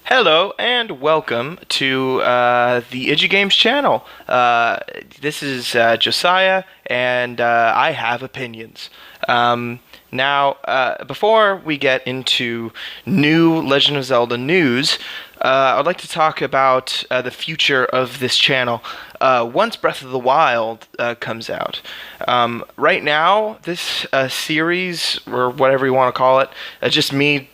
Hello and welcome to the Idgy Games channel. This is Josiah, and I have opinions. Before we get into new Legend of Zelda news, I'd like to talk about the future of this channel. Once Breath of the Wild comes out. Right now, this series, or whatever you want to call it, just me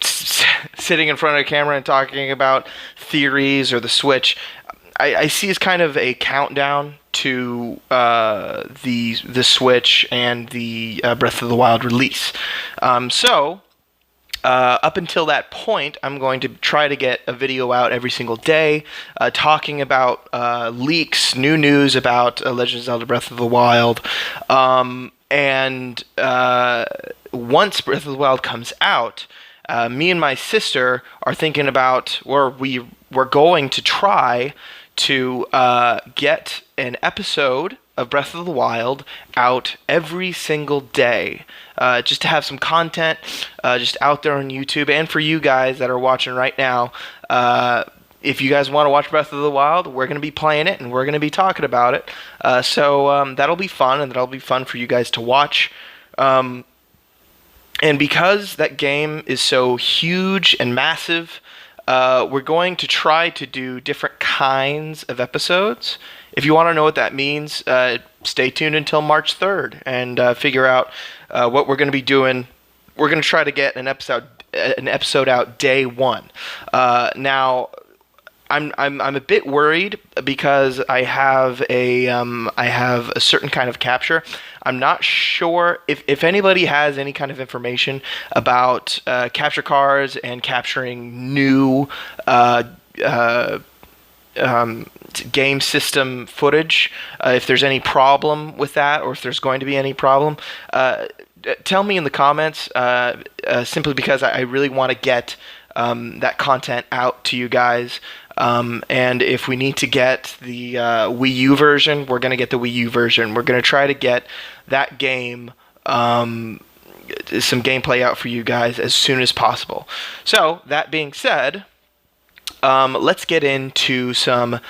sitting in front of a camera and talking about theories or the Switch, I see as kind of a countdown to the Switch and the Breath of the Wild release. Up until that point, I'm going to try to get a video out every single day talking about leaks, new news about Legend of Zelda Breath of the Wild. Once Breath of the Wild comes out, me and my sister are thinking about, or we're going to try to get an episode of Breath of the Wild out every single day, just to have some content just out there on YouTube. And for you guys that are watching right now, if you guys want to watch Breath of the Wild, we're going to be playing it and we're going to be talking about it. That'll be fun, and that'll be fun for you guys to watch. And because that game is so huge and massive, we're going to try to do different kinds of episodes. If you want to know what that means, stay tuned until March 3rd and figure out what we're going to be doing. We're going to try to get an episode out day one. Now, I'm a bit worried because I have a certain kind of capture. I'm not sure if anybody has any kind of information about capture cards and capturing new game system footage. If there's any problem with that, or if there's going to be any problem, tell me in the comments. Simply because I really want to get that content out to you guys. And if we need to get the Wii U version, we're going to get the Wii U version. We're going to try to get that game, some gameplay out for you guys as soon as possible. So, that being said, let's get into some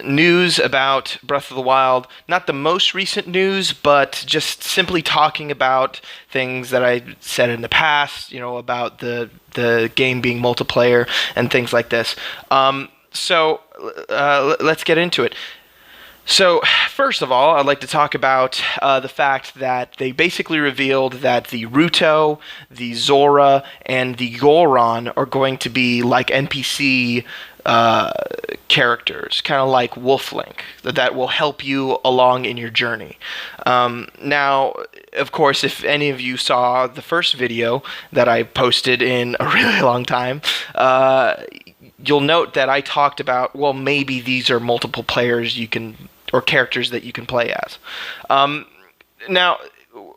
news about Breath of the Wild. Not the most recent news, but just simply talking about things that I said in the past, about the game being multiplayer and things like this. Let's get into it. So, first of all, I'd like to talk about the fact that they basically revealed that the Rito, the Zora, and the Goron are going to be like NPC characters, kind of like Wolf Link, that will help you along in your journey. Now, of course, if any of you saw the first video that I posted in a really long time, you'll note that I talked about, well, maybe these are multiple players or characters that you can play as. Now,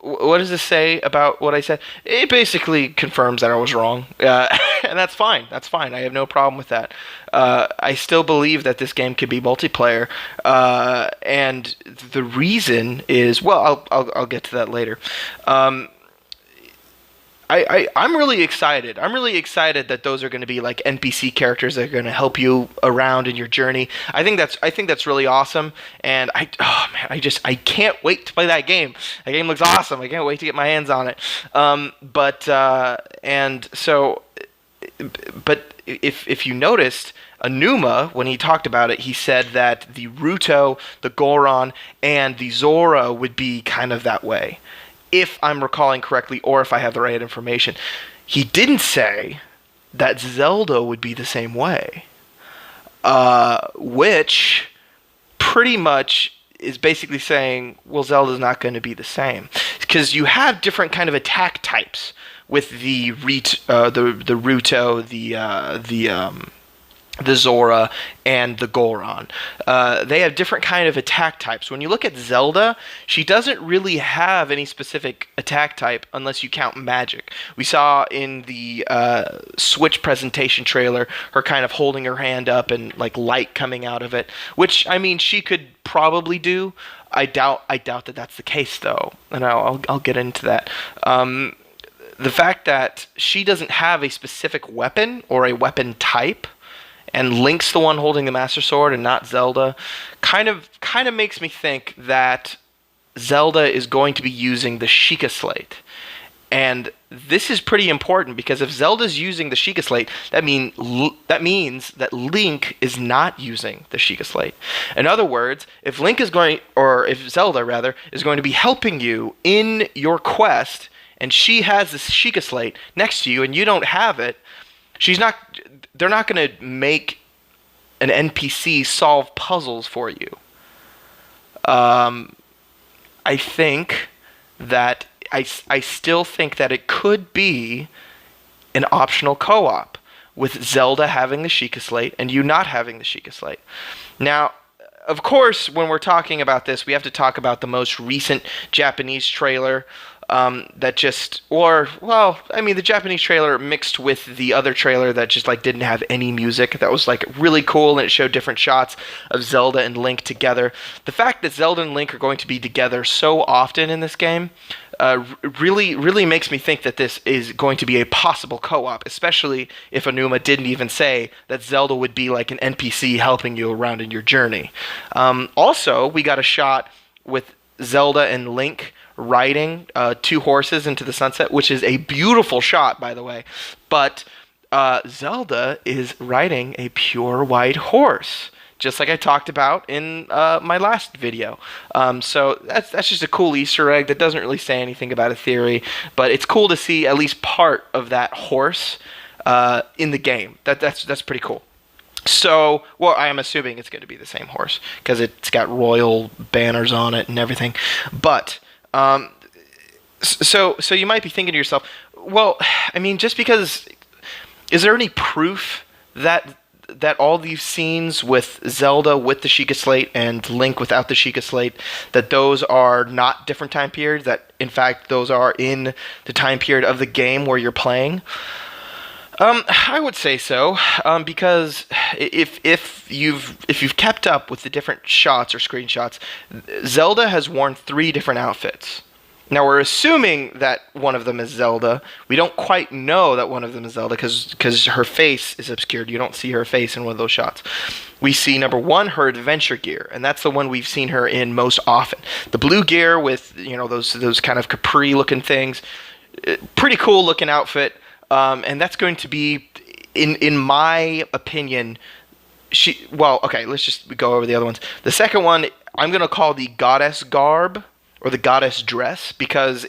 what does this say about what I said? It basically confirms that I was wrong, and that's fine. That's fine. I have no problem with that. I still believe that this game could be multiplayer, and the reason is, well, I'll get to that later. I'm really excited. I'm really excited that those are going to be like NPC characters that are going to help you around in your journey. I think that's really awesome, and I can't wait to play that game. That game looks awesome. I can't wait to get my hands on it. But if you noticed, Anuma, when he talked about it, he said that the Ruto, the Goron, and the Zora would be kind of that way, if I'm recalling correctly, or if I have the right information. He didn't say that Zelda would be the same way, which pretty much is basically saying, well, Zelda's not going to be the same, because you have different kind of attack types with the Ruto, the Zora, and the Goron. They have different kind of attack types. When you look at Zelda, she doesn't really have any specific attack type unless you count magic. We saw in the Switch presentation trailer her kind of holding her hand up and like light coming out of it, which, I mean, she could probably do. I doubt that that's the case, though, and I'll get into that. the fact that she doesn't have a specific weapon or a weapon type, and Link's the one holding the Master Sword and not Zelda, kind of makes me think that Zelda is going to be using the Sheikah Slate. And this is pretty important because if Zelda's using the Sheikah Slate, that means that Link is not using the Sheikah Slate. In other words, if Zelda rather is going to be helping you in your quest, and she has the Sheikah Slate next to you and you don't have it, they're not going to make an NPC solve puzzles for you. I think that I still think that it could be an optional co-op with Zelda having the Sheikah Slate and you not having the Sheikah Slate. Now, of course, when we're talking about this, we have to talk about the most recent Japanese trailer the Japanese trailer mixed with the other trailer that just like didn't have any music. That was like really cool, and it showed different shots of Zelda and Link together. The fact that Zelda and Link are going to be together so often in this game really makes me think that this is going to be a possible co-op, especially if Aonuma didn't even say that Zelda would be like an NPC helping you around in your journey. Also, we got a shot with Zelda and Link riding two horses into the sunset, which is a beautiful shot, by the way. But Zelda is riding a pure white horse, just like I talked about in my last video. So that's just a cool Easter egg that doesn't really say anything about a theory, but it's cool to see at least part of that horse in the game. That's pretty cool. So, well, I am assuming it's going to be the same horse because it's got royal banners on it and everything. But so you might be thinking to yourself, well, I mean, just because, is there any proof that all these scenes with Zelda with the Sheikah Slate and Link without the Sheikah Slate, that those are not different time periods, that in fact those are in the time period of the game where you're playing? I would say so, because if you've kept up with the different shots or screenshots, Zelda has worn 3 different outfits. Now, we're assuming that one of them is Zelda. We don't quite know that one of them is Zelda because her face is obscured. You don't see her face in one of those shots. We see, number 1, her adventure gear, and that's the one we've seen her in most often. The blue gear with, those kind of capri-looking things. Pretty cool-looking outfit. And that's going to be, in my opinion, let's just go over the other ones. The second one, I'm going to call the goddess garb, or the goddess dress, because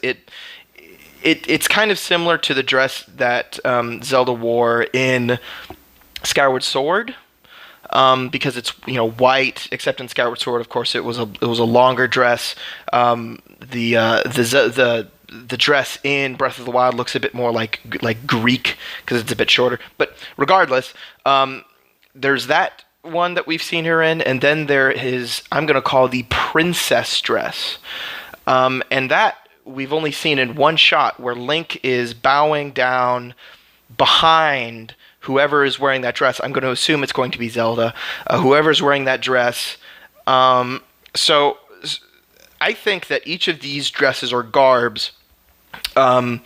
it's kind of similar to the dress that Zelda wore in Skyward Sword, because it's white, except in Skyward Sword, of course, it was a longer dress. The dress in Breath of the Wild looks a bit more like Greek because it's a bit shorter. But regardless, there's that one that we've seen her in, and then there is, I'm going to call the princess dress. And that we've only seen in one shot where Link is bowing down behind whoever is wearing that dress. I'm going to assume it's going to be Zelda. Whoever's wearing that dress. So I think that each of these dresses or garbs are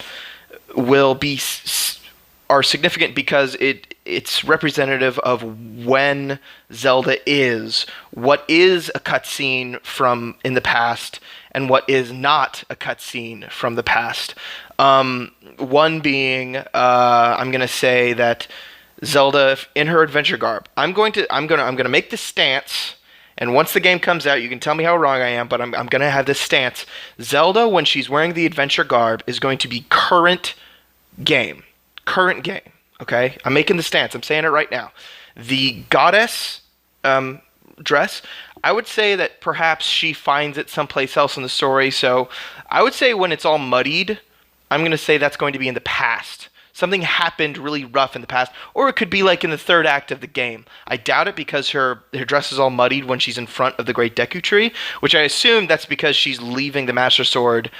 significant because it's representative of when Zelda is, what is a cutscene from in the past and what is not a cutscene from the past. One being, I'm gonna say that Zelda in her adventure garb. I'm gonna make this stance. And once the game comes out, you can tell me how wrong I am, but I'm going to have this stance. Zelda, when she's wearing the adventure garb, is going to be current game. Current game, okay? I'm making the stance. I'm saying it right now. The goddess dress, I would say that perhaps she finds it someplace else in the story. So I would say when it's all muddied, I'm going to say that's going to be in the past. Something happened really rough in the past, or it could be like in the 3rd act of the game. I doubt it because her dress is all muddied when she's in front of the Great Deku Tree, which I assume that's because she's leaving the Master Sword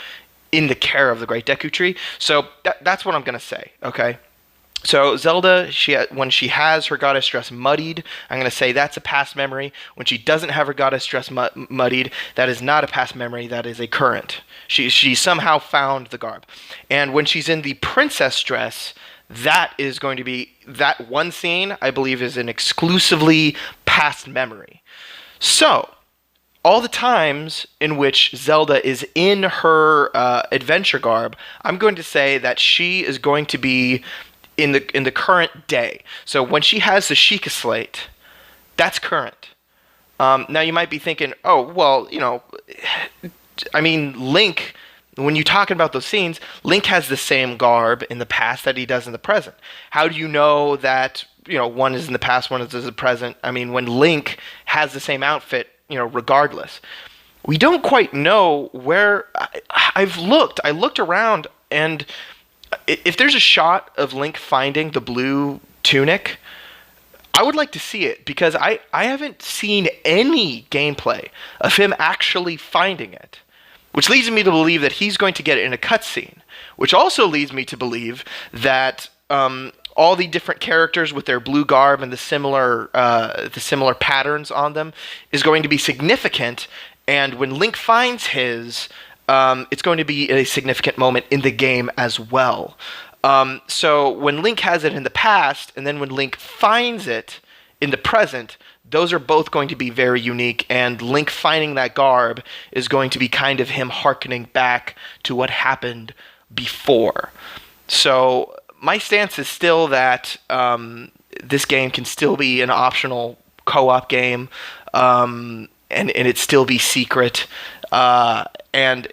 in the care of the Great Deku Tree. So that's what I'm going to say, okay? So Zelda, when she has her goddess dress muddied, I'm going to say that's a past memory. When she doesn't have her goddess dress muddied, that is not a past memory. That is a current. She somehow found the garb. And when she's in the princess dress, that is going to be that one scene. I believe is an exclusively past memory. So all the times in which Zelda is in her adventure garb, I'm going to say that she is going to be in the current day. So when she has the Sheikah slate, that's current. Now you might be thinking, oh well, I mean Link. When you're talking about those scenes, Link has the same garb in the past that he does in the present. How do you know that one is in the past, one is in the present? I mean, when Link has the same outfit, regardless, we don't quite know where. I've looked. I looked around, and if there's a shot of Link finding the blue tunic, I would like to see it because I haven't seen any gameplay of him actually finding it, which leads me to believe that he's going to get it in a cutscene, which also leads me to believe that all the different characters with their blue garb and the similar patterns on them is going to be significant, and when Link finds his, it's going to be a significant moment in the game as well. So when Link has it in the past, and then when Link finds it in the present, those are both going to be very unique, and Link finding that garb is going to be kind of him hearkening back to what happened before. So my stance is still that this game can still be an optional co-op game, and it still be secret. And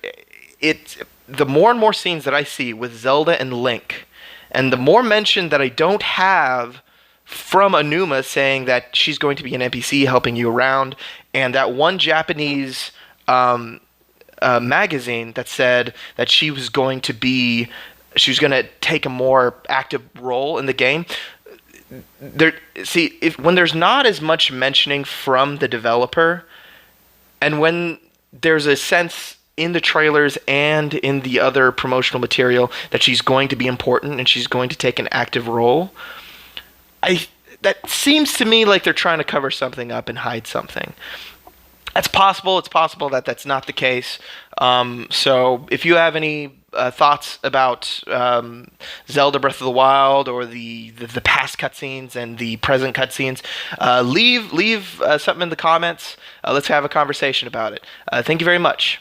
the more and more scenes that I see with Zelda and Link, and the more mention that I don't have from Anuma saying that she's going to be an NPC helping you around, and that one Japanese magazine that said that she was going to take a more active role in the game. When there's not as much mentioning from the developer, and when there's a sense in the trailers and in the other promotional material that she's going to be important and she's going to take an active role, that seems to me like they're trying to cover something up and hide something. That's possible. It's possible that that's not the case. So if you have any thoughts about Zelda Breath of the Wild, or the past cutscenes and the present cutscenes, leave something in the comments. Let's have a conversation about it. Thank you very much.